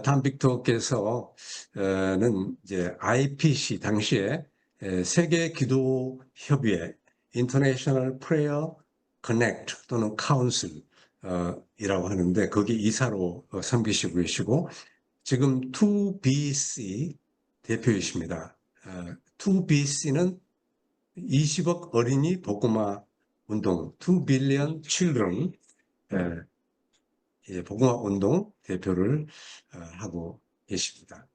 탐 빅터께서는 이제 IPC 당시에 세계 기도 협의회 International Prayer Connect 또는 Council 이라고 하는데 거기 이사로 섬기시고 계시고 지금 2BC 대표이십니다. 2BC는 20억 어린이 복음화 운동, 2 billion children 복음화 운동 대표를 하고 계십니다.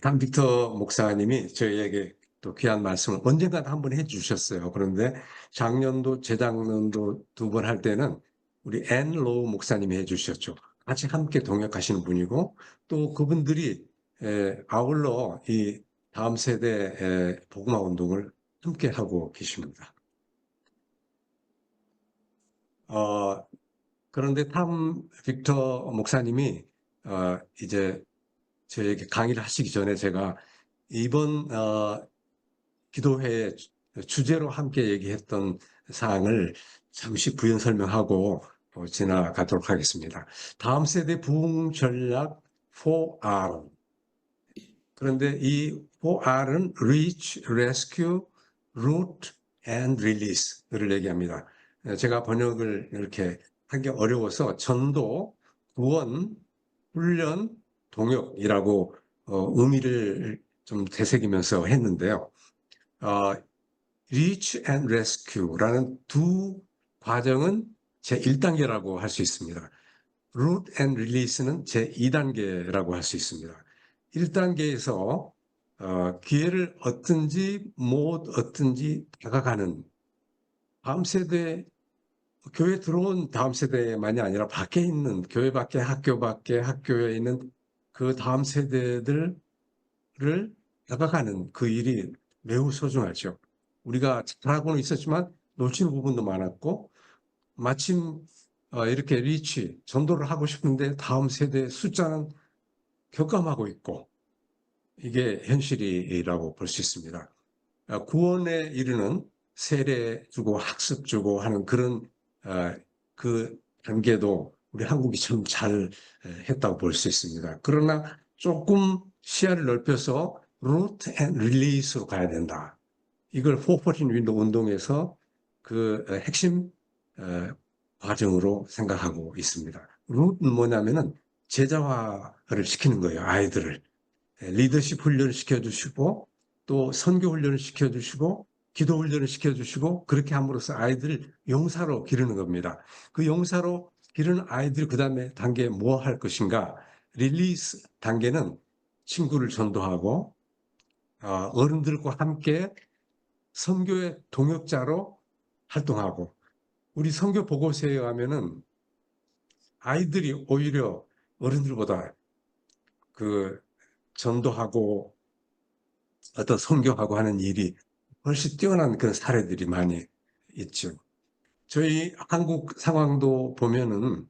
탐 빅터 목사님이 저희에게 또 귀한 말씀을 언젠가 한번 해주셨어요. 그런데 작년도 재작년도 두 번 할 때는 우리 앤 로우 목사님이 해주셨죠. 같이 함께 동역하시는 분이고 또 그분들이 아울러 이 다음 세대 복음화 운동을 함께 하고 계십니다. 그런데 탐 빅터 목사님이 이제 저에게 강의를 하시기 전에 제가 이번 기도회 주제로 함께 얘기했던 사항을 잠시 부연 설명하고 지나가도록 하겠습니다. 다음 세대 부흥 전략 4R. 그런데 이 4R은 Reach, Rescue, Root and Release를 얘기합니다. 제가 번역을 이렇게 하기 어려워서 전도, 구원, 훈련, 동역이라고 의미를 좀 되새기면서 했는데요. Reach and Rescue라는 두 과정은 제1단계라고 할 수 있습니다. Root and Release는 제2단계라고 할 수 있습니다. 1단계에서 기회를 얻든지 못 얻든지 다가가는 다음 세대, 교회 들어온 다음 세대만이 아니라 밖에 있는, 교회 밖에, 학교 밖에, 학교에 있는 그 다음 세대들을 다가가는 그 일이 매우 소중하죠. 우리가 잘하고는 있었지만 놓치는 부분도 많았고, 마침 이렇게 리치, 전도를 하고 싶은데 다음 세대 숫자는 격감하고 있고, 이게 현실이라고 볼 수 있습니다. 구원에 이르는 세례 주고 학습 주고 하는 그런 그 단계도 우리 한국이 참 잘 했다고 볼 수 있습니다. 그러나 조금 시야를 넓혀서 root and release로 가야 된다. 이걸 414 윈도 운동에서 그 핵심 과정으로 생각하고 있습니다. root는 뭐냐면은 제자화를 시키는 거예요. 아이들을. 리더십 훈련을 시켜주시고 또 선교 훈련을 시켜주시고 기도 훈련을 시켜주시고 그렇게 함으로써 아이들을 용사로 기르는 겁니다. 그 용사로 기르는 아이들 그 다음에 단계 뭐 할 것인가? 릴리스 단계는 친구를 전도하고 어른들과 함께 선교의 동역자로 활동하고 우리 선교 보고서에 의하면은 아이들이 오히려 어른들보다 그 전도하고 어떤 선교하고 하는 일이 훨씬 뛰어난 그런 사례들이 많이 있죠. 저희 한국 상황도 보면은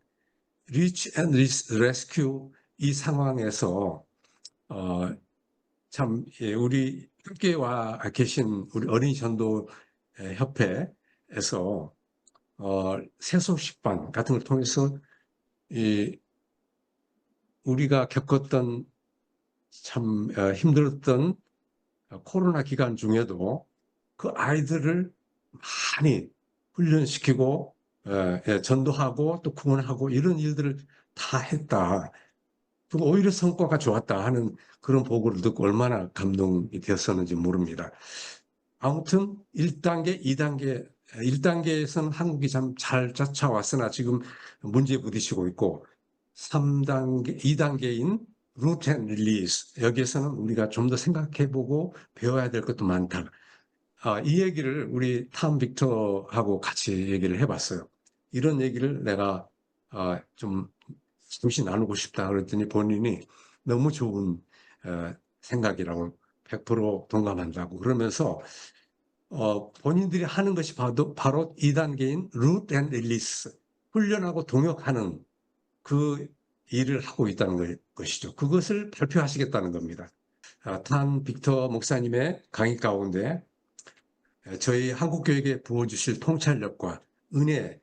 Reach and Rescue 이 상황에서 참 우리 함께 와 계신 우리 어린이 전도 협회에서 세속식반 같은 걸 통해서 우리가 겪었던 참 힘들었던 코로나 기간 중에도 그 아이들을 많이 훈련시키고 전도하고 또 구원하고 이런 일들을 다 했다. 그리고 오히려 성과가 좋았다 하는 그런 보고를 듣고 얼마나 감동이 되었었는지 모릅니다. 아무튼 1단계, 2단계, 1단계에서는 한국이 참 잘 쫓아왔으나 지금 문제에 부딪히고 있고 3단계, 2단계인 root and release 여기에서는 우리가 좀 더 생각해보고 배워야 될 것도 많다. 이 얘기를 우리 탐 빅터하고 같이 얘기를 해봤어요. 이런 얘기를 내가 좀 잠시 나누고 싶다 그랬더니 본인이 너무 좋은 생각이라고 100% 동감한다고 그러면서 본인들이 하는 것이 바로 2단계인 root and release 훈련하고 동역하는 그 일을 하고 있다는 것이죠. 그것을 발표하시겠다는 겁니다. 탐 빅터 목사님의 강의 가운데 저희 한국교회에 부어주실 통찰력과 은혜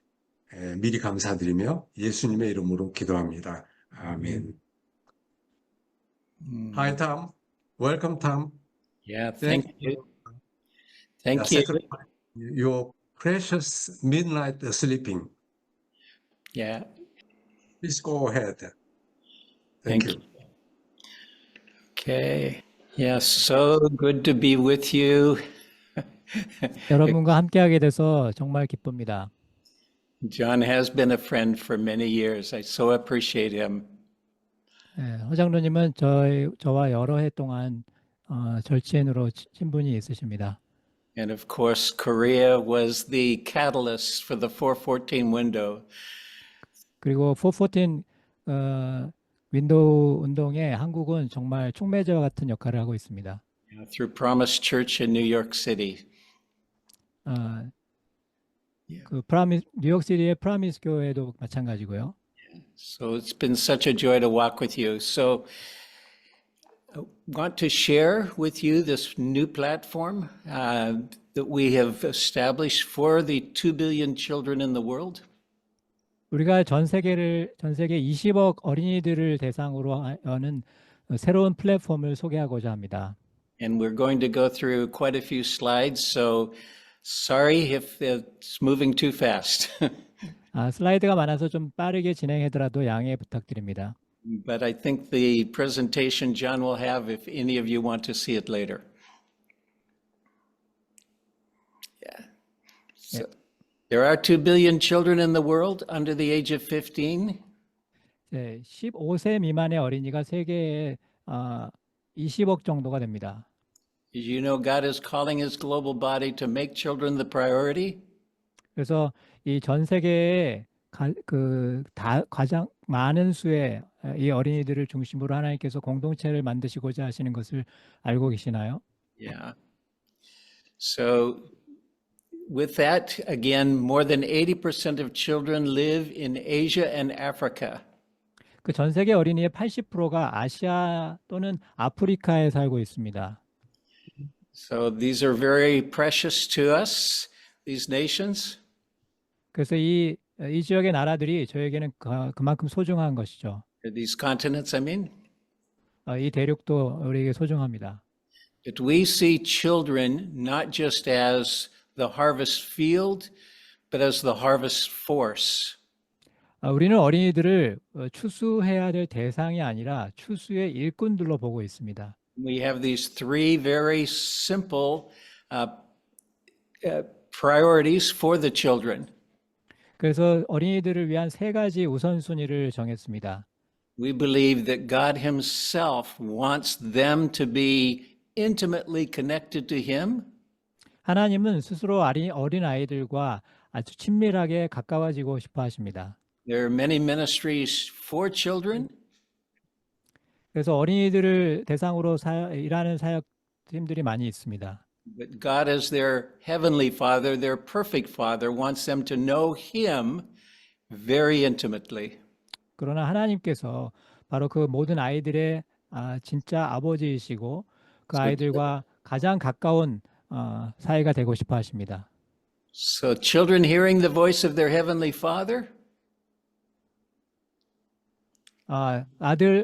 미리 감사드리며 예수님의 이름으로 기도합니다. 아멘. Hi, Tom. Welcome, Tom. Yeah, Thank thank you. Thank you. Secretary, your precious midnight sleeping. Yeah, Please go ahead. thank you. Okay. Yeah, so good to be with you. 여러분과 함께하게 돼서 정말 기쁩니다. John has been a friend for many years. I so appreciate him. 허 장로님은 저와 여러 해 동안 절친으로 친분이 있으십니다. And of course, Korea was the catalyst for the 414 window. 그리고 414 윈도우 운동에 한국은 정말 촉매제와 같은 역할을 하고 있습니다. Through Promise Church in New York City. 뉴욕시티의 프라미스 교회도 마찬가지고요. So it's been such a joy to walk with you. So I want to share with you this new platform that we have established for the 2 billion children in the world. 우리가 전 세계 20억 어린이들을 대상으로 하는 새로운 플랫폼을 소개하고자 합니다. And we're going to go through quite a few slides, so sorry if it's moving too fast. 슬라이드가 많아서 좀 빠르게 진행하더라도 양해 부탁드립니다. But I think the presentation John will have if any of you want to see it later. Yeah. So there are 2 billion children in the world under the age of 15. 15세 미만의 어린이가 세계에 20억 정도가 됩니다. As you know, God is calling his global body to make children the priority. 그래서 이 전 세계에 가장 많은 수의 이 어린이들을 중심으로 하나님께서 공동체를 만드시고자 하시는 것을 알고 계시나요? Yeah. So with that, again, more than 80% of children live in Asia and Africa. 그 전 세계 어린이의 80%가 아시아 또는 아프리카에 살고 있습니다. So these are very precious to us, these nations. 그래서 이 지역의 나라들이 저에게는 그만큼 소중한 것이죠. These continents, I mean. 이 대륙도 우리에게 소중합니다. But we see children not just as the harvest field, but as the harvest force. 우리는 어린이들을 추수해야 될 대상이 아니라 추수의 일꾼들로 보고 있습니다. We have these three very simple priorities for the children. 그래서 어린이들을 위한 세 가지 우선순위를 정했습니다. We believe that God himself wants them to be intimately connected to him. 하나님은 스스로 어린 아이들과 아주 친밀하게 가까워지고 싶어 하십니다. There are many ministries for children. 그래서 어린이들을 대상으로 일하는 사역팀들이 많이 있습니다. But God as their heavenly Father, their perfect Father, wants them to know him very intimately. 그러나 하나님께서 바로 그 모든 아이들의 진짜 아버지이시고 그 아이들과 가장 가까운 사이가 되고 싶어 하십니다. So children hearing the voice of their heavenly Father,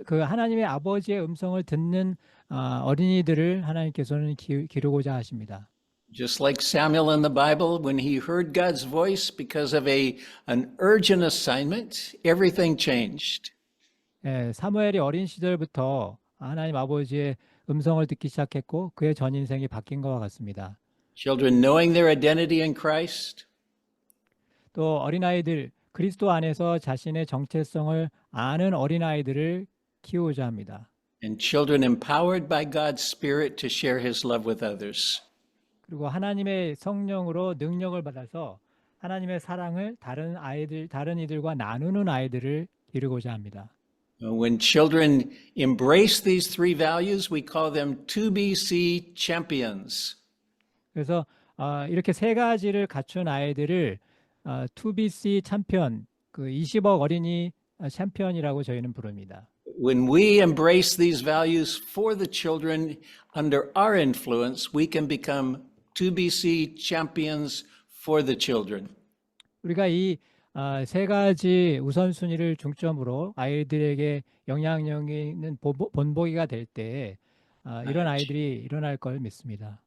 그 하나님의 아버지의 음성을 듣는 어린이들을 하나님께서는 기르고자 하십니다. just like Samuel in the Bible, when he heard God's voice because of an urgent assignment, everything changed. 사무엘이 어린 시절부터 하나님 아버지의 음성을 듣기 시작했고 그의 전 인생이 바뀐 것과 같습니다. Children knowing their identity in Christ, 또 어린아이들 그리스도 안에서 자신의 정체성을 아는 어린아이들을 키우고자 합니다. and children empowered by God's Spirit to share his love with others. 그리고 하나님의 성령으로 능력을 받아서 하나님의 사랑을 다른 이들과 나누는 아이들을 기르고자 합니다. When children embrace these three values, we call them 2BC champions. 그래서 이렇게 세 가지를 갖춘 아이들을 2BC 챔피언, 그 20억 어린이 챔피언이라고 저희는 부릅니다. When we embrace these values for the children under our influence, we can become 2BC champions for the children. 우리가 이 세 가지 우선순위를 중점으로 아이들에게 영향력 있는 본보기가 될 때 이런 아이들이 일어날 걸 믿습니다.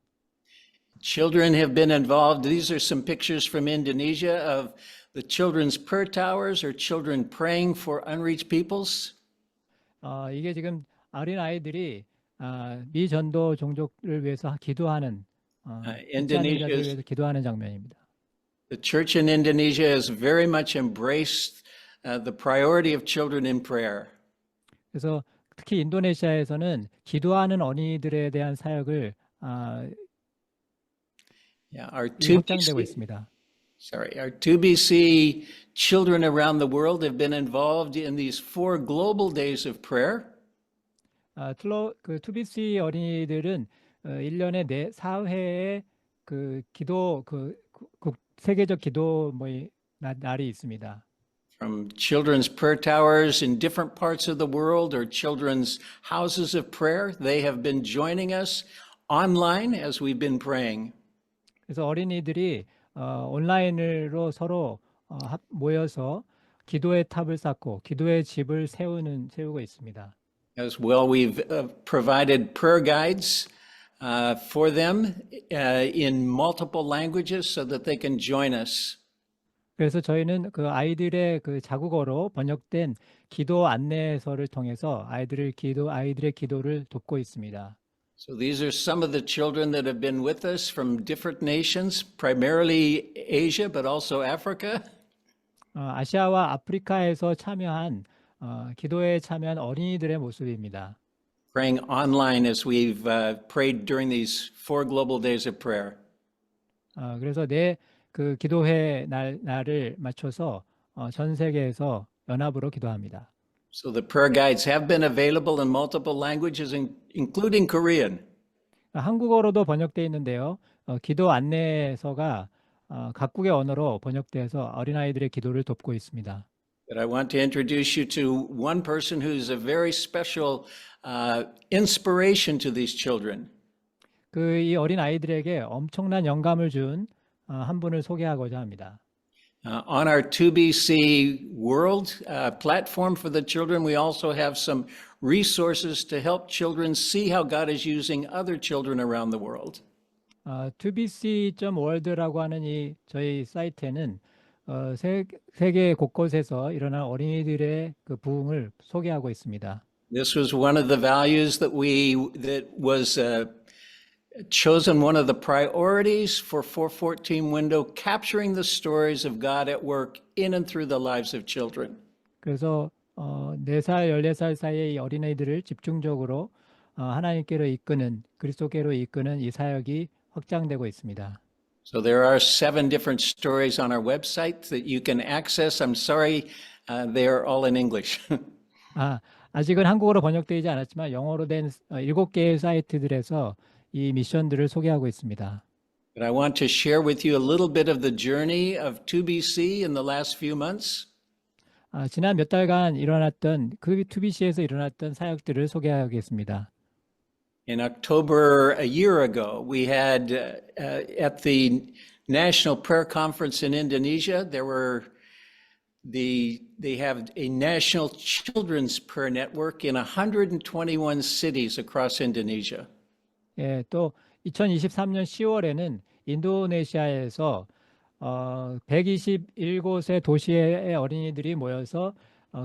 Children have been involved. These are some pictures from Indonesia of the children's prayer towers or children praying for unreached peoples. 이게 지금 어린 아이들이 미전도 종족을 위해서 기도하는 믿지 않는 자들을 Indonesia's 위해서 기도하는 장면입니다. The church in Indonesia has very much embraced the priority of children in prayer. 그래서 특히 인도네시아에서는 기도하는 어린이들에 대한 사역을 Yeah, our 확장되고 2BC, 있습니다. our 2BC children around the world have been involved in these 4 global days of prayer. 그 2BC 어린이들은 1년에 4회의 그 기도 세계적 기도 날이 있습니다. From children's prayer towers in different parts of the world or children's houses of prayer, they have been joining us online as we've been praying. 그래서 어린이들이 온라인으로 서로 모여서 기도의 탑을 쌓고 기도의 집을 세우고 있습니다. As well, we've provided prayer guides for them in multiple languages so that they can join us. 그래서 저희는 그 아이들의 그 자국어로 번역된 기도 안내서를 통해서 아이들의 기도를 돕고 있습니다. So these are some of the children that have been with us from different nations, primarily Asia, but also Africa. 아시아와 아프리카에서 기도에 참여한 어린이들의 모습입니다. Praying online as we've prayed during these 4 global days of prayer. 그래서 그 기도회 날을 맞춰서 전 세계에서 연합으로 기도합니다. So the prayer guides have been available in multiple languages, including Korean. 한국어로도 번역되어 있는데요. 기도 안내서가 각국의 언어로 번역돼서 어린아이들의 기도를 돕고 있습니다. But I want to introduce you to one person who's a very special inspiration to these children. 이 어린 아이들에게 엄청난 영감을 준 한 분을 소개하고자 합니다. On our 2BC World platform for the children, we also have some resources to help children see how God is using other children around the world. 2bc.world라고 하는 저희 사이트에는 세계 곳곳에서 일어난 어린이들의 그 부흥을 소개하고 있습니다. This was one of the values that was chosen one of the priorities for 414 window, capturing the stories of God at work in and through the lives of children. 그래서 4살, 14살 사이의 이 어린아이들을 집중적으로 하나님께로 그리스도께로 이끄는 이 사역이 확장되고 있습니다. So there are 7 different stories on our website that you can access. I'm sorry, they are all in English. 아직은 한국어로 번역되지 않았지만 영어로 된 7개의 사이트들에서 이 미션들을 소개하고 있습니다. But I want to share with you a little bit of the journey of 2BC in the last few months. 지난 몇 달간 일어났던 그 2BC에서 일어났던 사역들을 소개하겠습니다. In October a year ago, we had at the National Prayer Conference in Indonesia, they have a national children's prayer network in 121 cities across Indonesia. 예, 또 2023년 10월에는 인도네시아에서 121곳의 도시의 어린이들이 모여서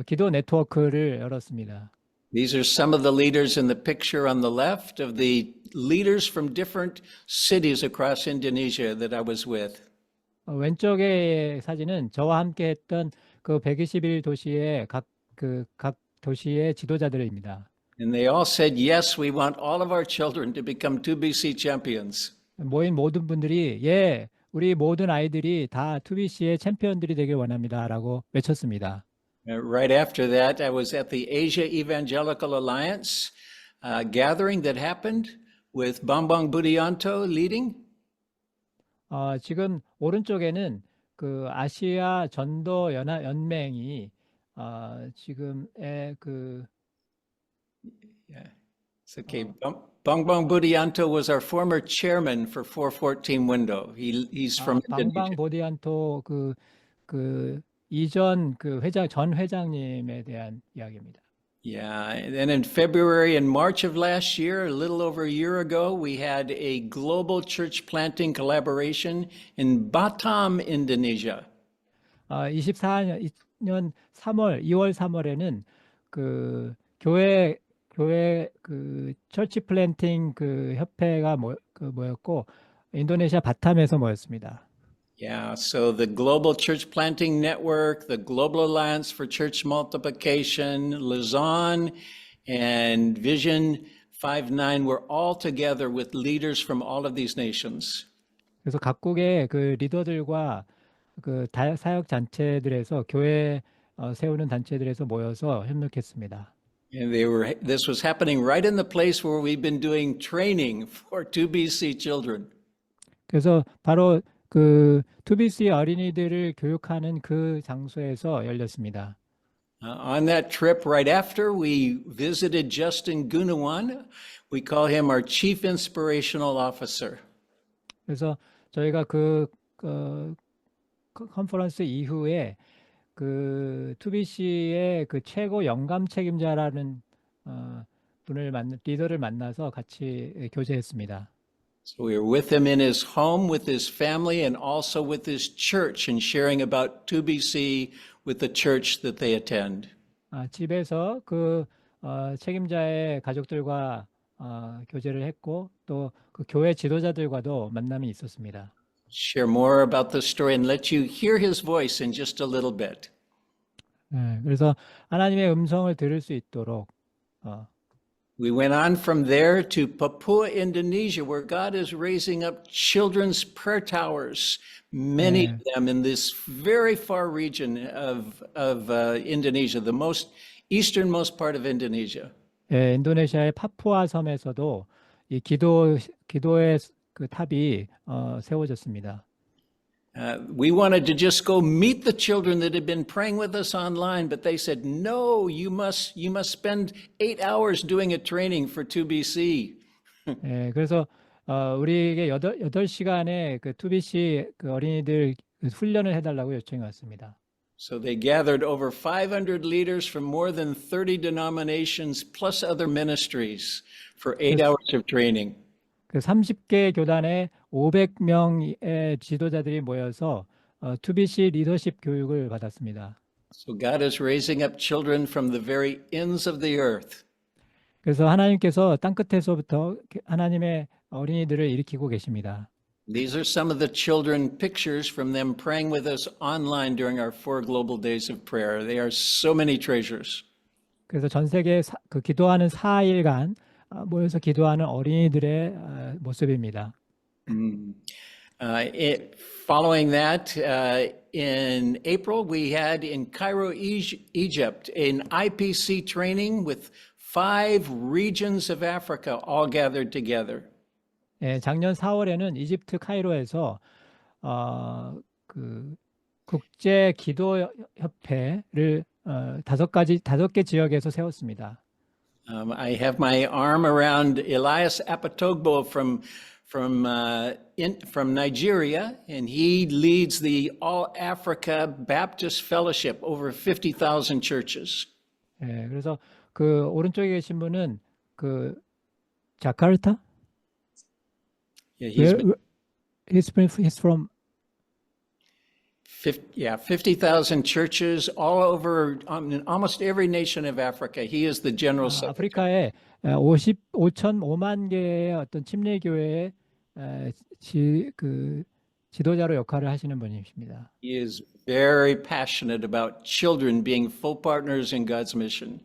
기도 네트워크를 열었습니다. These are some of the leaders in the picture on the left of the leaders from different cities across Indonesia that I was with. 왼쪽의 사진은 저와 함께 했던 그 121도시의 각 도시의 지도자들입니다. And they all said, yes, we want all of our children to become 2BC champions. 모인 모든 분들이 우리 모든 아이들이 다 2BC의 챔피언들이 되길 원합니다라고 외쳤습니다. Right after that, I was at the Asia Evangelical Alliance gathering that happened with Bambang Budianto leading. 지금 오른쪽에는 그 아시아 전도 연맹이 지금의 It's okay. Bambang Budianto was our former chairman for 414 Window. He's from Indonesia. 방방 보디안토 이전 그 전 회장님에 대한 이야기입니다. Yeah, and then in February and March of last year, a little over a year ago, we had a global church planting collaboration in Batam, Indonesia. 24년 2월 3월에는 그 교회 그 처치 플랜팅 그 협회가 모였고 인도네시아 바탐에서 모였습니다. Yeah, so the Global Church Planting Network, the Global Alliance for Church Multiplication, Lausanne, and Vision 59 were all together with leaders from all of these nations. 그래서 각국의 그 리더들과 그 사역 단체들에서 교회 세우는 단체들에서 모여서 협력했습니다. And this was happening right in the place where we've been doing training for 2BC children. 그래서 바로 그 2BC 어린이들을 교육하는 그 장소에서 열렸습니다. On that trip, right after, we visited Justin Gunawan. We call him our Chief Inspirational Officer. 그래서 저희가 그 컨퍼런스 이후에 그 2BC의 그 최고 영감 책임자라는 리더를 만나서 같이 교제했습니다. So we were with him in his home, with his family, and also with his church, and sharing about 2BC with the church that they attend. 집에서 그 책임자의 가족들과 교제를 했고 또 그 교회 지도자들과도 만남이 있었습니다. Share more about the story and let you hear his voice in just a little bit. 네, 그래서 하나님의 음성을 들을 수 있도록 We went on from there to Papua, Indonesia, where God is raising up children's prayer towers, many of them in this very far region of Indonesia, the most easternmost part of Indonesia. 예, 인도네시아의 파푸아 섬에서도 이 기도의 그 탑이 세워졌습니다. We wanted to just go meet the children that had been praying with us online, but they said, "No, you must spend 8 hours doing a training for 2BC." 예, 그래서 우리에게 8시간의 그 2BC 그 어린이들 그 훈련을 해달라고 요청이 왔습니다. So they gathered over 500 leaders from more than 30 denominations plus other ministries for 8 hours of training. 그 30개 교단에 500명의 지도자들이 모여서 2BC 리더십 교육을 받았습니다. So God is raising up children from the very ends of the earth. 그래서 하나님께서 땅끝에서부터 하나님의 어린이들을 일으키고 계십니다. These are some of the children pictures from them praying with us online during our 4 global days of prayer. They are so many treasures. 그래서 전 세계 그 기도하는 4일간 모여서 기도하는 어린이들의 모습입니다. Following that, in April, we had in Cairo, Egypt, an IPC training with 5 regions of Africa all gathered together. 예, 작년 4월에는 이집트 카이로에서 그 국제 기도 협회를 5개 지역에서 세웠습니다. I have my arm around Elias Apatogbo from Nigeria, and he leads the All Africa Baptist Fellowship, over 50,000 churches. 예, 그래서 그 오른쪽에 계신 분은 그 자카르타? Yeah, He's from 50,000 churches all over, in almost every nation of Africa. He is the general secretary. 아프리카에 5만 개의 어떤 침례교회의 그 지도자로 역할을 하시는 분이십니다. He is very passionate about children being full partners in God's mission.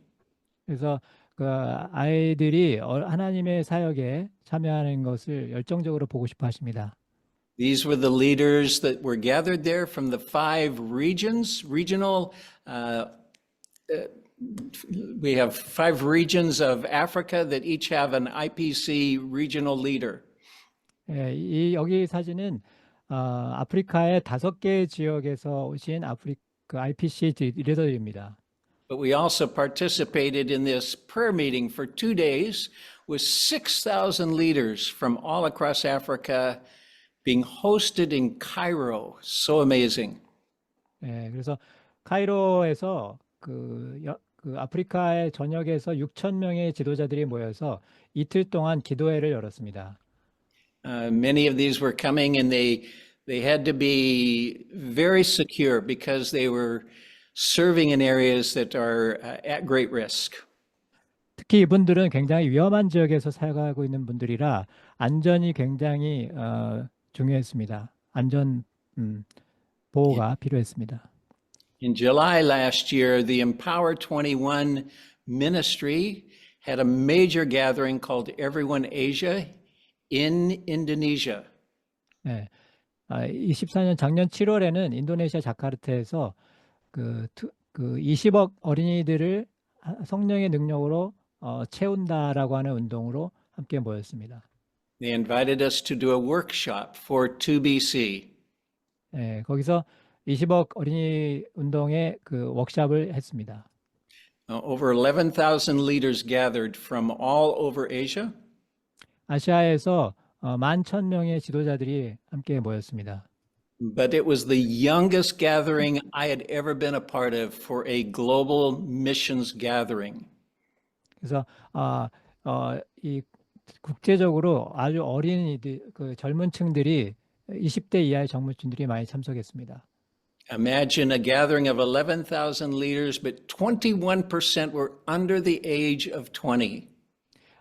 그래서 그 아이들이 하나님의 사역에 참여하는 것을 열정적으로 보고 싶어 하십니다. These were the leaders that were gathered there from the 5 regions, we have 5 regions of Africa that each have an IPC regional leader. 예, 여기 사진은 아프리카의 5개 지역에서 오신 그 IPC 리더들입니다. But we also participated in this prayer meeting for 2 days with 6,000 leaders from all across Africa being hosted in Cairo. So amazing. 예, 그래서 카이로에서 그 아프리카의 전역에서 6천 명의 지도자들이 모여서 이틀 동안 기도회를 열었습니다. Many of these were coming and they had to be very secure because they were serving in areas that are at great risk. 특히 이분들은 굉장히 위험한 지역에서 살아가고 있는 분들이라 안전이 굉장히 중요했습니다. 안전 보호가 필요했습니다. In July last year, the Empower 21 ministry had a major gathering called Everyone Asia in Indonesia. 네. 24년 작년 7월에는 인도네시아 자카르타에서 그 20억 어린이들을 성령의 능력으로 채운다라고 하는 운동으로 함께 모였습니다. They invited us to do a workshop for 2BC. 네, 거기서 20억 어린이 운동의 그 워크숍을 했습니다. Over 11,000 leaders gathered from all over Asia. 아시아에서 11,000명의 지도자들이 함께 모였습니다. But it was the youngest gathering I had ever been a part of for a global missions gathering. 그래서 이 국제적으로 아주 어린이들, 그 젊은 층들이 20대 이하의 젊은층들이 많이 참석했습니다. Imagine a gathering of 11,000 leaders, but 21% were under the age of 20.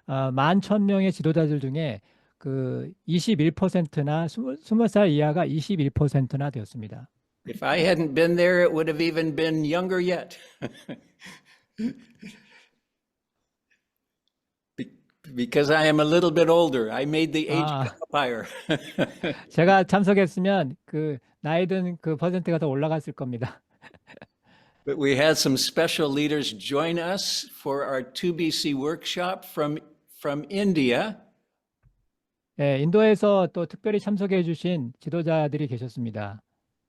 11,000명의 지도자들 중에 그 21%나 20살 이하가 21%나 되었습니다. If I hadn't been there, it would have even been younger yet. Because I am a little bit older, I made the age gap higher. 제가 참석했으면 그 나이 든 그 퍼센트가 더 올라갔을 겁니다. But we had some special leaders join us for our 2BC workshop from India. 예, 인도에서 또 특별히 참석해 주신 지도자들이 계셨습니다.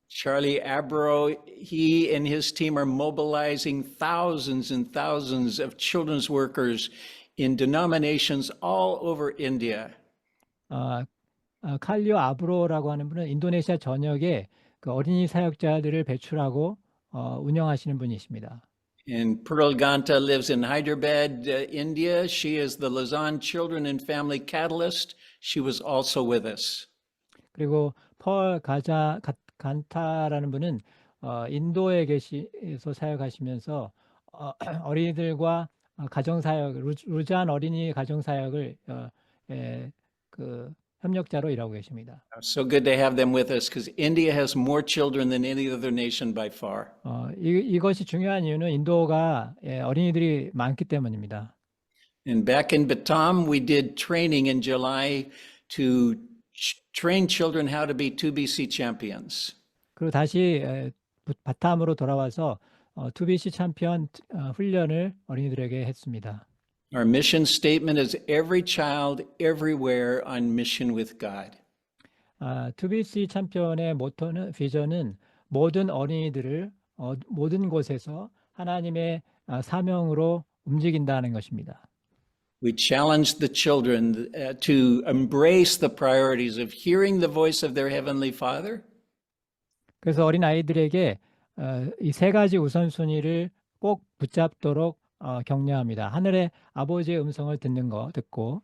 Charlie Abro, he and his team are mobilizing thousands and thousands of children's workers in denominations all over India. 칼리오 아브로라고 하는 분은 인도네시아 전역에 그 어린이 사역자들을 배출하고 운영하시는 분이십니다. And Pearl Ganta lives in Hyderabad, India. She is the Lausanne Children and Family Catalyst. She was also with us. 그리고 펄 간타라는 분은 인도에 계셔서 사역하시면서 어린이들과 가정사역, 루잔 어린이 가정사역을 그 협력자로 일하고 계십니다. So good to have them with us because India has more children than any other nation by far. 이것이 중요한 이유는 인도가 어린이들이 많기 때문입니다. And back in Batam, we did training in July to train children how to be 2BC champions. 그리고 다시 바탐으로 돌아와서 2BC 챔피언 훈련을 어린이들에게 했습니다. Our mission statement is every child everywhere on mission with God. 2BC 챔피언의 모토는 비전은 모든 어린이들을 모든 곳에서 하나님의 사명으로 움직인다는 것입니다. We challenge the children to embrace the priorities of hearing the voice of their heavenly Father. 그래서 어린 아이들에게 이 세 가지 우선순위를 꼭 붙잡도록 격려합니다. 하늘의 아버지의 음성을 듣고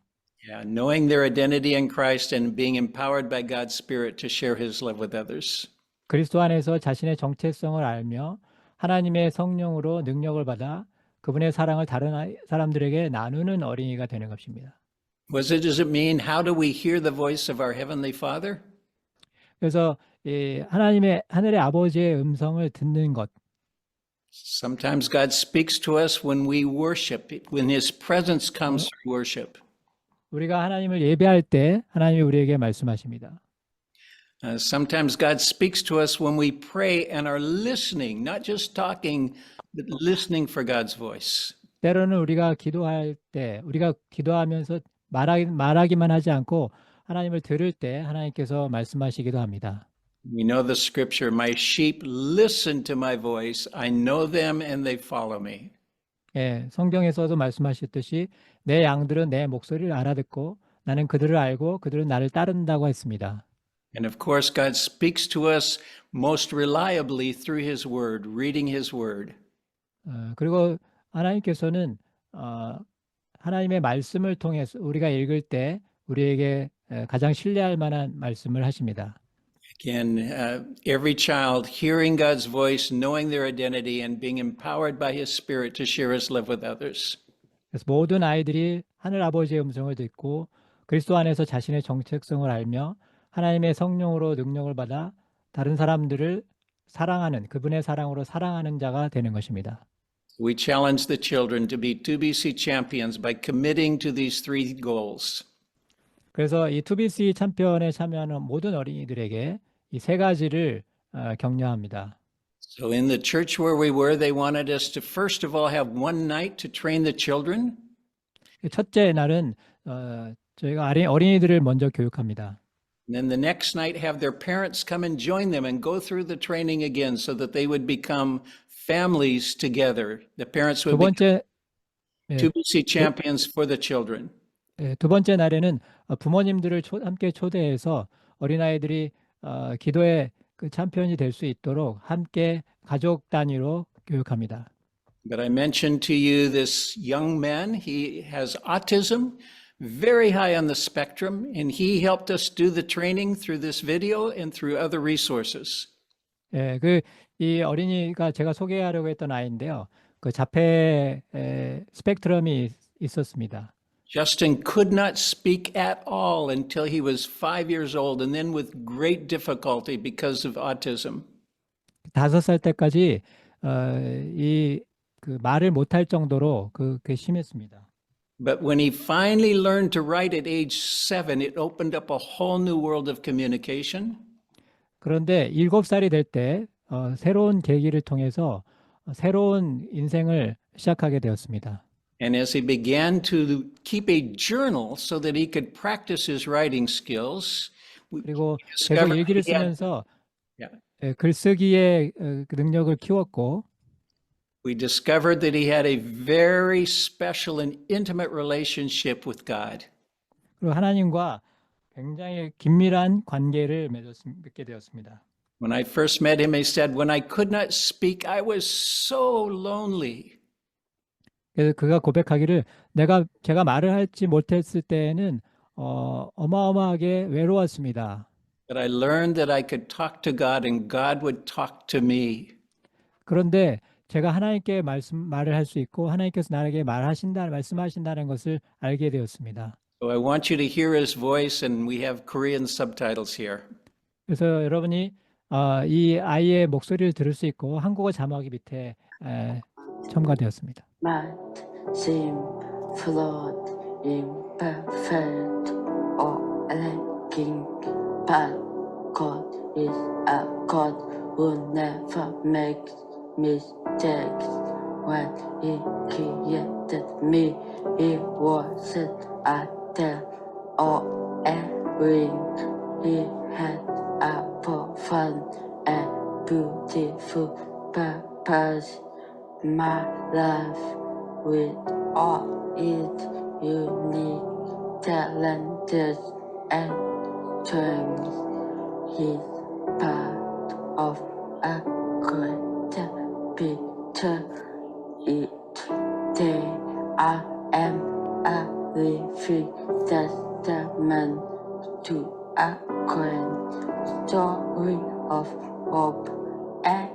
Yeah, knowing their identity in Christ and being empowered by God's Spirit to share His love with others. 그리스도 안에서 자신의 정체성을 알며 하나님의 성령으로 능력을 받아 그분의 사랑을 다른 사람들에게 나누는 어린이가 되는 것입니다. What does it mean? How do we hear the voice of our heavenly Father? 그래서 하늘의 아버지의 음성을 듣는 것. Sometimes God speaks to us when we worship, when His presence comes through worship. 우리가 하나님을 예배할 때 하나님이 우리에게 말씀하십니다. Sometimes God speaks to us when we pray and are listening, not just talking, but listening for God's voice. 때로는 우리가 기도할 때, 우리가 기도하면서 말하기만 하지 않고 하나님을 들을 때 하나님께서 말씀하시기도 합니다. We know the scripture, my sheep listen to my voice. I know them and they follow me. 예, 성경에서도 말씀하셨듯이 내 양들은 내 목소리를 알아듣고 나는 그들을 알고 그들은 나를 따른다고 했습니다. And of course, God speaks to us most reliably through His Word, reading His Word. 그리고 하나님께서는 하나님의 말씀을 통해서 우리가 읽을 때 우리에게 가장 신뢰할 만한 말씀을 하십니다. Again, every child hearing God's voice, knowing their identity, and being empowered by His Spirit to share His love with others. 그래서 모든 아이들이 하늘 아버지의 음성을 듣고 그리스도 안에서 자신의 정체성을 알며 하나님의 성령으로 능력을 받아 다른 사람들을 사랑하는 그분의 사랑으로 사랑하는 자가 되는 것입니다. We challenge the children to be 2BC champions by committing to these three goals. 그래서 이 2BC 챔피언에 참여하는 모든 어린이들에게 이 세 가지를 격려합니다. So in the church where we were, they wanted us to first of all have one night to train the children. 첫째 날은 저희가 어린이들을 먼저 교육합니다. And then the next night, have their parents come and join them and go through the training again so that they would become families together. The parents 두 would become 번째, 예, 2BC champions for the children. 두 번째 날에는 부모님들을 함께 초대해서 어린아이들이 기도의 그 챔피언이 될 수 있도록 함께 가족 단위로 교육합니다. But I mentioned to you this young man. He has autism, very high on the spectrum, and he helped us do the training through this video and through other resources. 예, 이 어린이가 제가 소개하려고 했던 아이인데요. 그 자폐 스펙트럼이 있었습니다. Justin could not speak at all until he was 5 years old, and then with great difficulty because of autism. 5살 때까지 그 말을 못할 정도로 그게 심했습니다. But when he finally learned to write at age 7, it opened up a whole new world of communication. 그런데 7살이 될 때 새로운 계기를 통해서 새로운 인생을 시작하게 되었습니다. And as he began to keep a journal so that he could practice his writing skills, we 그리고 계속 discovered 일기를 he had, 쓰면서 yeah, 글쓰기의 그 능력을 키웠고 we discovered that he had a very special and intimate relationship with God. 그리고 하나님과 굉장히 긴밀한 관계를 맺게 되었습니다. When I first met him, he said, "When I could not speak, I was so lonely." 그래서 그가 고백하기를 제가 말을 할지 못했을 때에는 어마어마하게 외로웠습니다. But I learned that I could talk to God and God would talk to me. 그런데 제가 하나님께 말을 할 수 있고 하나님께서 나에게 말씀하신다는 것을 알게 되었습니다. So I want you to hear his voice, and we have Korean subtitles here. 그래서 여러분이 이 아이의 목소리를 들을 수 있고 한국어 자막이 밑에 첨가되었습니다. 말씀 flood imperfect or lacking, but God is a God who never makes mistakes. When He created me, He wasn't there or everything. He had a profound and beautiful purpose. My life, with all its unique talents and strengths, is part of a greater picture. Each day I am a living testament to a grand story of hope and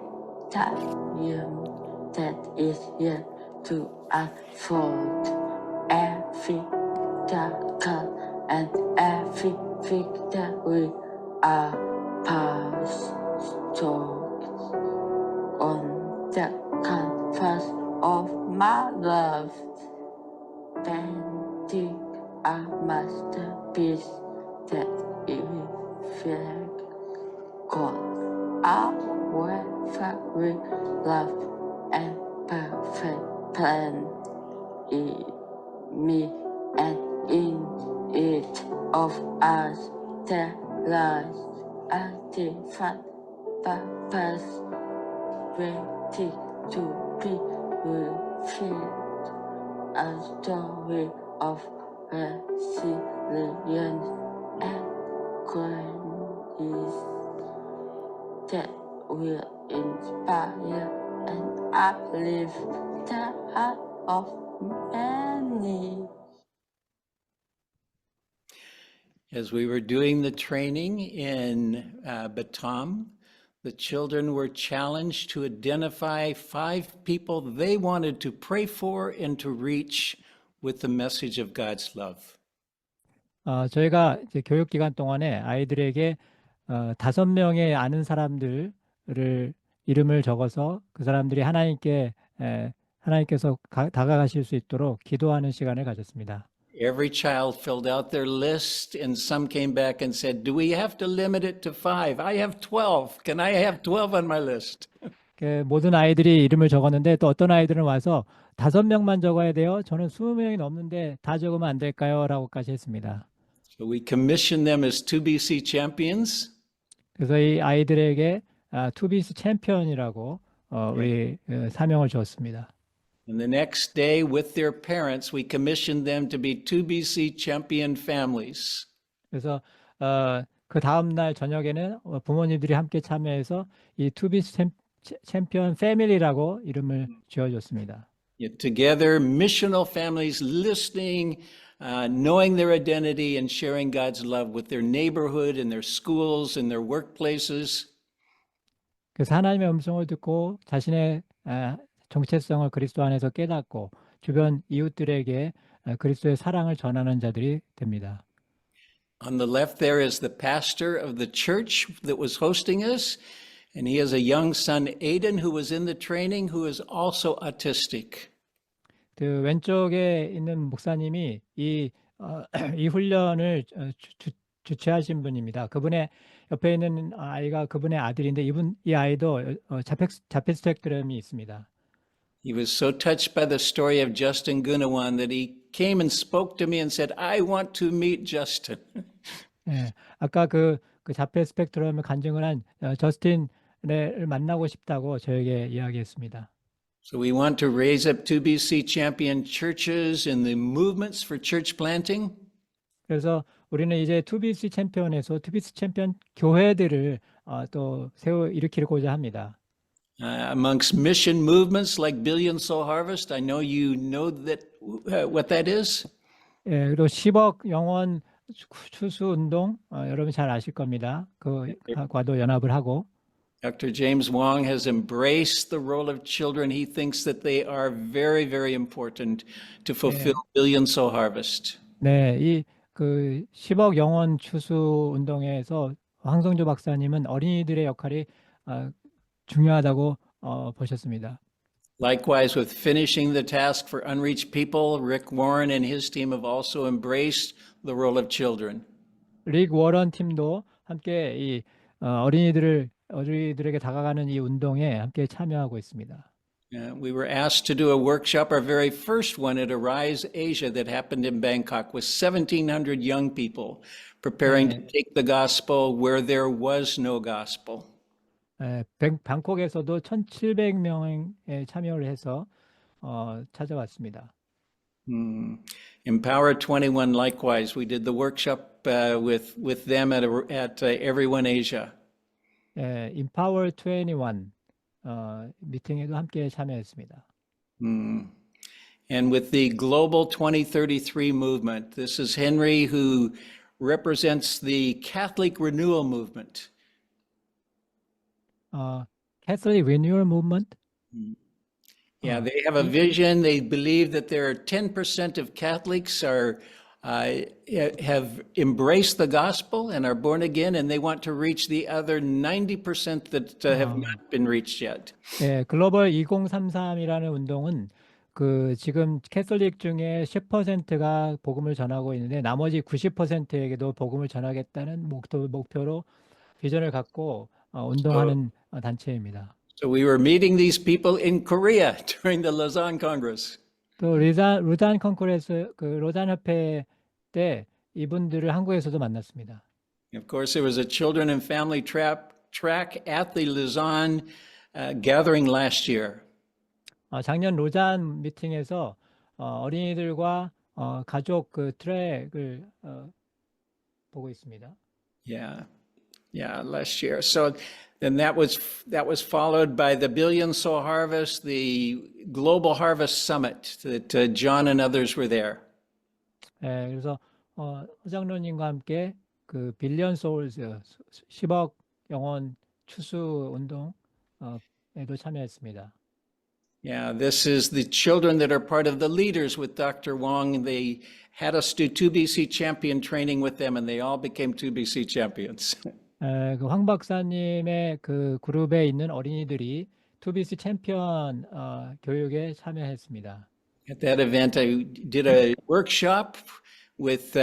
triumph that is yet to unfold. Every darker and every victory are past strokes on the canvas of my love, painting a masterpiece that reflects God's unwavering love and perfect plan in me and in each of us. There lies a divine purpose waiting to be fulfilled, a story of resilience and grace. that will inspire and uplift the heart of many. As we were doing the training in Batam, the children were challenged to identify 5 people they wanted to pray for and to reach with the message of God's love. 저희가 이제 교육 기간 동안에 아이들에게 5명의 아는 사람들을 이름을 적어서 그 사람들이 하나님께서 다가가실 수 있도록 기도하는 시간을 가졌습니다. Every child filled out their list, and some came back and said, "Do we have to limit it to 5? I have 12. Can I have 12 on my list?" 모든 아이들이 이름을 적었는데 또 어떤 아이들은 와서 5명만 적어야 돼요. 저는 20명이 넘는데 다 적으면 안 될까요? 라고까지 했습니다. So we commissioned them as 2BC champions. 그래서 이 아이들에게 투비스 챔피언이라고 우리 사명을 주었습니다. And the next day, with their parents, we commissioned them to be 2BC champion families. 그래서 그 다음 날 저녁에는 부모님들이 함께 참여해서 이 투비스 챔피언 패밀리라고 이름을 지어줬습니다. Together, missional families listening, knowing their identity and sharing God's love with their neighborhood and their schools and their workplaces. 그래서 하나님의 음성을 듣고 자신의 정체성을 그리스도 안에서 깨닫고 주변 이웃들에게 그리스도의 사랑을 전하는 자들이 됩니다. On the left there is the pastor of the church that was hosting us, and he has a young son, Aiden, who was in the training, who is also autistic. 그 왼쪽에 있는 목사님이 이 훈련을 주최하신 분입니다. 그분의 옆에 있는 아이가 그분의 아들인데 이 아이도 자폐 스펙트럼이 있습니다. He was so touched by the story of Justin Gunawan that he came and spoke to me and said, "I want to meet Justin." 예, 아까 그 자폐 스펙트럼을 간증을 한 저스틴을 만나고 싶다고 저에게 이야기했습니다. So we want to raise up 2BC champion churches and the movements for church planting. 그래서 우리는 이제 투비스 챔피언에서 투비스 챔피언 교회들을 또 일으키고자 합니다. Amongst mission movements like Billion Soul Harvest, I know you know that what that is. 예, 그리고 10억 영혼 추수 운동 여러분 잘 아실 겁니다. 그과도 연합을 하고 Dr. James Wong has embraced the role of children. He thinks that they are very, very important to fulfill Billion Soul Harvest. 네, 이 10억 영혼 추수 운동에서 황성주 박사님은 어린이들의 역할이 중요하다고 보셨습니다. Likewise, with finishing the task for unreached people, Rick Warren and his team have also embraced the role of children. 릭 워런 팀도 함께 이 어린이들에게 다가가는 이 운동에 함께 참여하고 있습니다. We were asked to do a workshop, our very first one at Arise Asia that happened in Bangkok with 1,700 young people preparing to take the gospel where there was no gospel. 방콕에서도 1,700명에 참여를 해서 찾아왔습니다. Empower 21, likewise, we did the workshop with them at Everyone Asia. Empower 21 미팅에도 함께 참여했습니다. And with the Global 2033 movement, this is Henry who represents the Catholic Renewal Movement. Catholic Renewal Movement? Yeah, they have a vision. They believe that there are 10% of Catholics have embraced the gospel and are born again, and they want to reach the other 90% that have not been reached yet. 네, 글로벌 2033이라는 운동은 지금 캐톨릭 중에 10%가 복음을 전하고 있는데 나머지 90%에게도 복음을 전하겠다는 목표로 비전을 갖고 운동하는 단체입니다. So we were meeting these people in Korea during the Lausanne Congress. 또 루잔 컨그레스 로잔 협회 때 이분들을 한국에서도 만났습니다. Of course, there was a children and family track at the Lausanne gathering last year. 작년 로잔 미팅에서 어린이들과 가족 트랙을 보고 있습니다. Yeah. Yeah, last year. So then that was followed by the Billion Soul Harvest, the Global Harvest Summit that John and others were there. 예, 그래서 허장로님과 함께 그 빌리언 소울즈 10억 영혼 추수 운동에도 참여했습니다. Yeah, this is the children that are part of the leaders with Dr. Wong. They had us do 2BC champion training with them, and they all became 2BC champions. 그 황 박사님의 그 그룹에 있는 어린이들이 2BC 챔피언 교육에 참여했습니다. At that event, I did a workshop with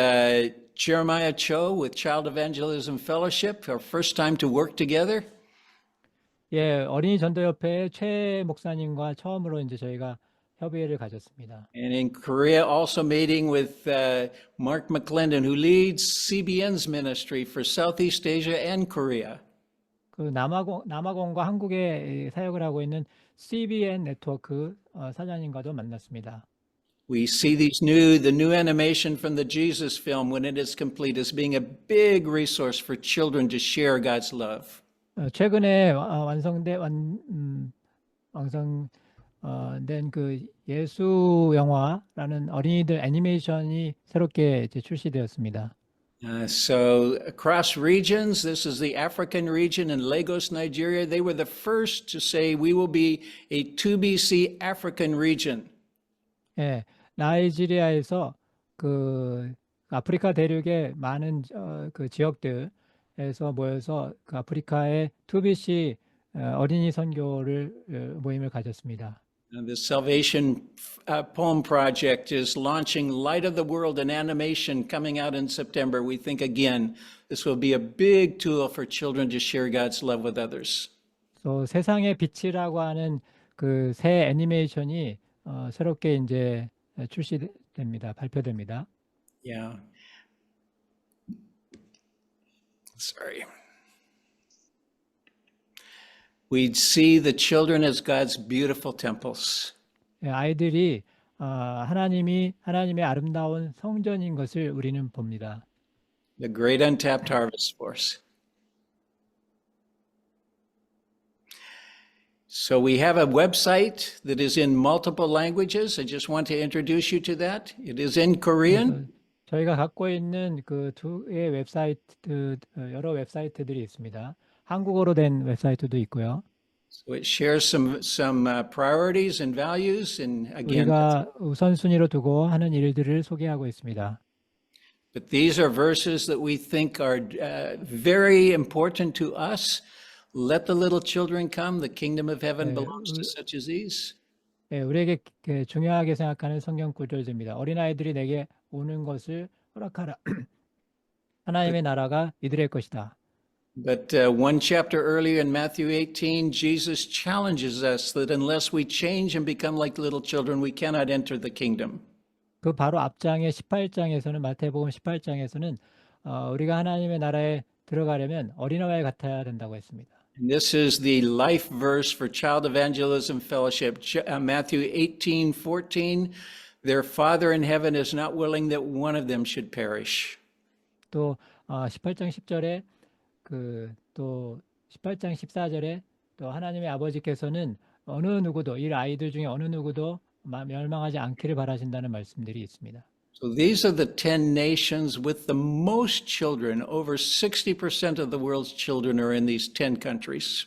Jeremiah Cho with Child Evangelism Fellowship, our first time to work together. 예, 어린이 전도협회 최 목사님과 처음으로 이제 저희가 협의회를 가졌습니다. And in Korea, also meeting with Mark McClendon, who leads CBN's ministry for Southeast Asia and Korea. 그 남아공과 한국에 사역을 하고 있는 CBN 네트워크 사장님과도 만났습니다. We see the new animation from the Jesus film when it is complete as being a big resource for children to share God's love. 최근에 완성된 그 예수 영화라는 어린이들 애니메이션이 새롭게 이제 출시되었습니다. So across regions, this is the African region in Lagos, Nigeria. They were the first to say we will be a 2BC African region. 예, 나이지리아에서 그 아프리카 대륙의 많은 그 지역들에서 모여서 그 아프리카의 2BC 어린이 선교를 모임을 가졌습니다. And the Salvation Poem Project is launching Light of the World, an animation coming out in September. We think, again, this will be a big tool for children to share God's love with others. 또 세상의 빛이라고 하는 그 새 애니메이션이 새롭게 이제 출시됩니다. 발표됩니다. Yeah. Sorry. We see the children as God's beautiful temples. 예, 아이들이 하나님의 아름다운 성전인 것을 우리는 봅니다. The great untapped harvest force. So we have a website that is in multiple languages. I just want to introduce you to that. It is in Korean. 저희가 갖고 있는 그 두 개의 웹사이트, 여러 웹사이트들이 있습니다. 한국어로 된 웹사이트도 있고요. So it shares some priorities and values, and again, 우리가 우선순위로 두고 하는 일들을 소개하고 있습니다. but these are verses that we think are very important to us. Let the little children come. The kingdom of heaven belongs to such as these. 예, 우리에게 중요하게 생각하는 성경 구절들입니다. 어린아이들이 내게 오는 것을 허락하라. 하나님의 나라가 이들의 것이다. But one chapter earlier in Matthew 18, Jesus challenges us that unless we change and become like little children, we cannot enter the kingdom. 그 바로 앞장의 18장에서는 마태복음 18장에서는 우리가 하나님의 나라에 들어가려면 어린아이 같아야 된다고 했습니다. And this is the life verse for Child Evangelism Fellowship, Matthew 18:14. Their Father in heaven is not willing that one of them should perish. 또 18장 10절에 또 18장 14절에 또 하나님의 아버지께서는 어느 누구도 이 아이들 중에 어느 누구도 멸망하지 않기를 바라신다는 말씀들이 있습니다. So these are the 10 nations with the most children. Over 60% of the world's children are in these 10 countries.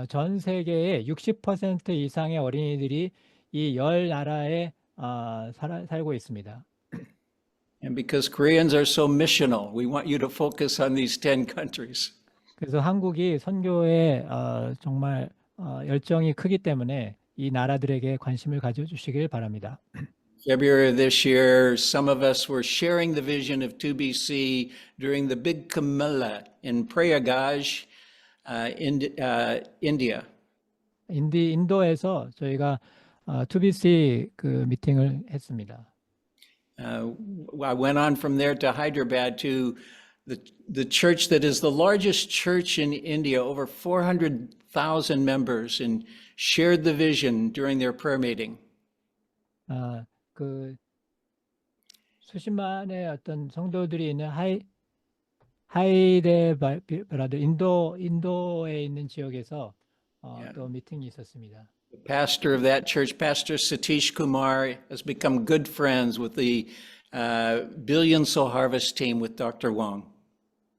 전 세계의 60% 이상의 어린이들이 이 10나라에 살고 있습니다. And because Koreans are so missional, we want you to focus on these 10 countries. 그래서 한국이 선교에 정말 열정이 크기 때문에 이 나라들에게 관심을 가져주시길 바랍니다. February of this year, some of us were sharing the vision of 2BC during the Big Kumbh in Prayagraj, India. 인도에서 저희가 2BC 그 미팅을 했습니다. I went on from there to Hyderabad to the church that is the largest church in India, over 400,000 members, and shared the vision during their prayer meeting. 그 수십만의 어떤 성도들이 있는 하이데라드 인도에 있는 지역에서 또 미팅이 있었습니다. The pastor of that church, Pastor Satish Kumar, has become good friends with the Billion Soul Harvest team with Dr. Wong.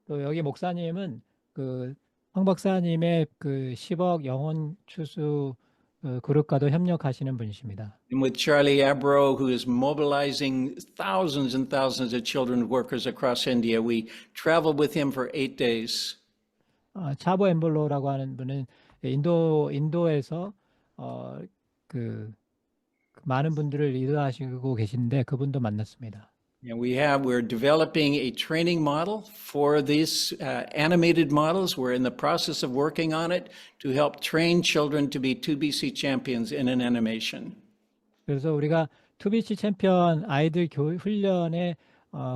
또 여기 목사님은 그 황 박사님의 그 10억 영혼 추수 그룹과도 협력하시는 분이십니다. And with Charlie Abro, who is mobilizing thousands and thousands of children workers across India, we traveled with him for 8 days. 차보 엠블로라고 하는 분은 인도에서 그 많은 분들을 리더하시고 계신데 그분도 만났습니다. And we're developing a training model for these animated models. We're in the process of working on it to help train children to be 2BC champions in an animation. 그래서 우리가 2BC 챔피언 아이들 훈련의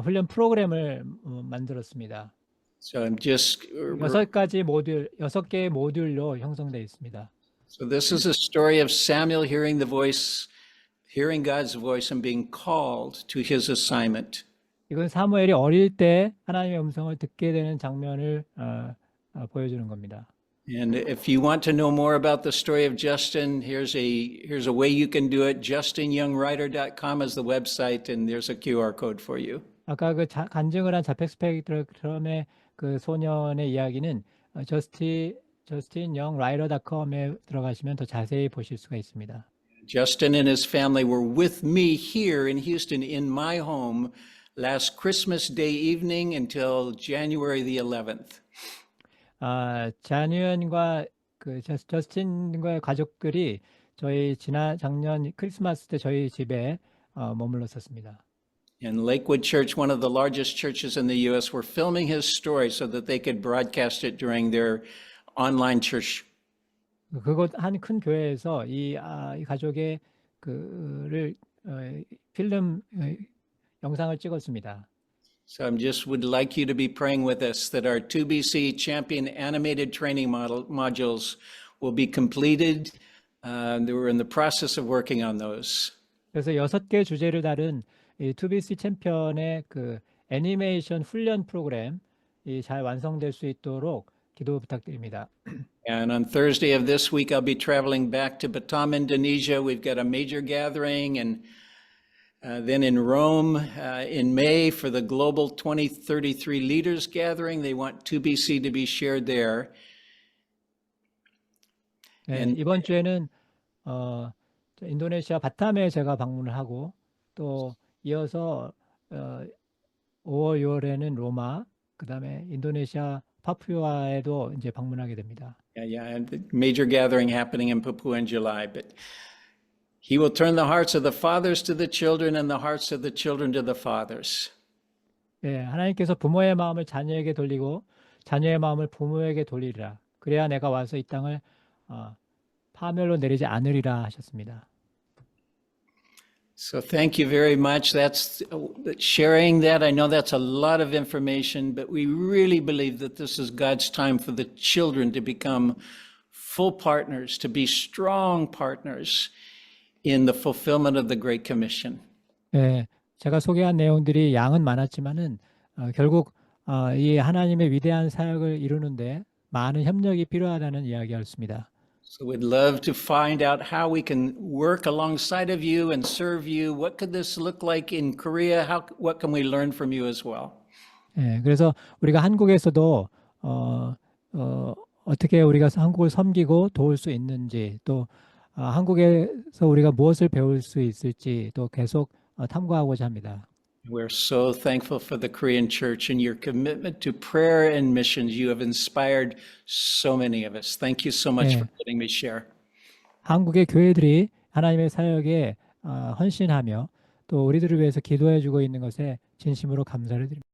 훈련 프로그램을 만들었습니다. So I'm just 6개의 모듈로 형성되어 있습니다. So this is a story of Samuel hearing God's voice and being called to his assignment. 이건 사무엘이 어릴 때 하나님의 음성을 듣게 되는 장면을 보여주는 겁니다. And if you want to know more about the story of Justin, here's a way you can do it. JustinYoungWriter.com is the website, and there's a QR code for you. 아까 그 간증을 한 자펙 스펙트럼의 그 소년의 이야기는 justinyoungwriter.com에 들어가시면 더 자세히 보실 수가 있습니다. Justin and his family were with me here in Houston in my home last Christmas Day evening until January the 11th. 자뉴언과 그 저스틴과의 가족들이 저희 작년 크리스마스 때 저희 집에 머물렀었습니다. And Lakewood Church, one of the largest churches in the U.S., were filming his story so that they could broadcast it during their online church. 그곳 한 큰 교회에서 이 가족의 그를 필름 영상을 찍었습니다. So I just would like you to be praying with us that our 2BC champion animated training modules will be completed. We're in the process of working on those. 그래서 6개 주제를 다룬 이 2BC 챔피언의 그 애니메이션 훈련 프로그램이 잘 완성될 수 있도록 기도 부탁드립니다. And on Thursday of this week, I'll be traveling back to Batam, Indonesia. We've got a major gathering, and then in Rome in May for the Global 2033 Leaders Gathering. They want 2BC to be shared there. 네, 이번 주에는 인도네시아 바탐에 제가 방문을 하고 또 이어서 5월, 6월에는 로마, 그다음에 인도네시아 파푸아에도 이제 방문하게 됩니다. And the major gathering happening in Papua in July. But he will turn the hearts of the fathers to the children and the hearts of the children to the fathers. 예, 하나님께서 부모의 마음을 자녀에게 돌리고 자녀의 마음을 부모에게 돌리리라. 그래야 내가 와서 이 땅을 파멸로 내리지 않으리라 하셨습니다. So thank you very much. That's sharing that. I know that's a lot of information, but we really believe that this is God's time for the children to become full partners, to be strong partners in the fulfillment of the Great Commission. 예, 제가 소개한 내용들이 양은 많았지만은 결국 이 하나님의 위대한 사역을 이루는데 많은 협력이 필요하다는 이야기였습니다. So we'd love to find out how we can work alongside of you and serve you. What could this look like in Korea? What can we learn from you as well? 예, 그래서 우리가 한국에서도 어떻게 우리가 한국을 섬기고 도울 수 있는지 또 한국에서 우리가 무엇을 배울 수 있을지 또 계속 탐구하고자 합니다. We're so thankful for the Korean church and your commitment to prayer and missions. You have inspired so many of us. Thank you so much for letting me share. 한국의 교회들이 하나님의 사역에 헌신하며 또 우리들을 위해서 기도해 주고 있는 것에 진심으로 감사를 드립니다.